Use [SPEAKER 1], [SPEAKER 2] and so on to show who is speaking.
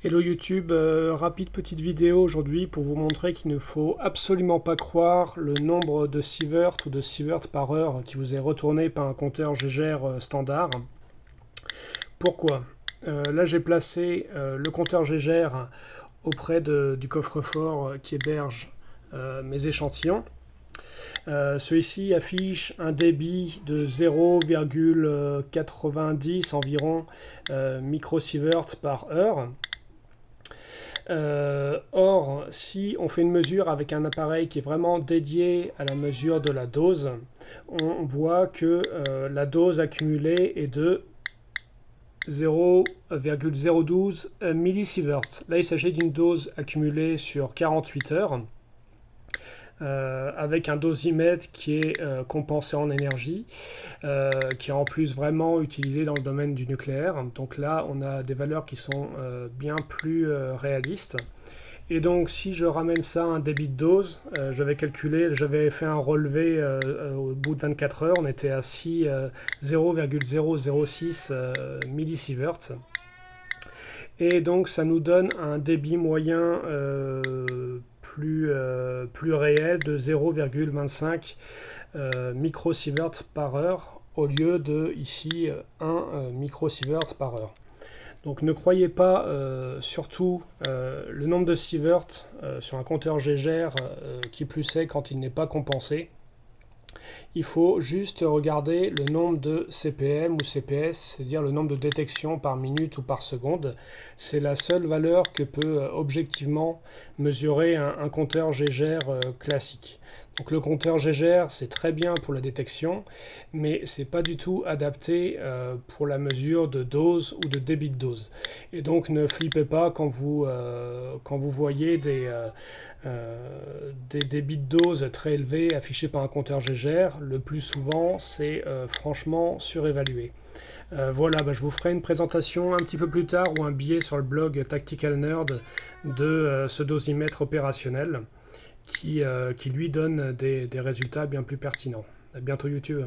[SPEAKER 1] Hello YouTube, rapide petite vidéo aujourd'hui pour vous montrer qu'il ne faut absolument pas croire le nombre de sieverts ou de sieverts par heure qui vous est retourné par un compteur Gégère standard. Pourquoi? Là j'ai placé le compteur Gégère auprès du coffre-fort qui héberge mes échantillons. Celui-ci affiche un débit de 0,90 environ microsieverts par heure. Or, si on fait une mesure avec un appareil qui est vraiment dédié à la mesure de la dose, on voit que la dose accumulée est de 0,012 millisieverts. Là, il s'agit d'une dose accumulée sur 48 heures. Avec un dosimètre qui est compensé en énergie, qui est en plus vraiment utilisé dans le domaine du nucléaire. Donc là, on a des valeurs qui sont bien plus réalistes. Et donc, si je ramène ça à un débit de dose, j'avais calculé, j'avais fait un relevé au bout de 24 heures, on était à 0,006 millisieverts. Et donc, ça nous donne un débit moyen plus réel de 0,25 microsieverts par heure au lieu de ici 1 microsievert par heure. Donc ne croyez pas surtout le nombre de sieverts sur un compteur Gégère qui plus est quand il n'est pas compensé. Il faut juste regarder le nombre de CPM ou CPS, c'est-à-dire le nombre de détections par minute ou par seconde. C'est la seule valeur que peut objectivement mesurer un compteur Gégère classique. Donc le compteur Gégère, c'est très bien pour la détection, mais c'est pas du tout adapté pour la mesure de dose ou de débit de dose. Et donc ne flippez pas quand vous voyez des débits de dose très élevés affichés par un compteur Gégère. Le plus souvent, c'est franchement surévalué. Voilà, je vous ferai une présentation un petit peu plus tard ou un billet sur le blog Tactical Nerd de ce dosimètre opérationnel qui lui donne des résultats bien plus pertinents. À bientôt YouTube.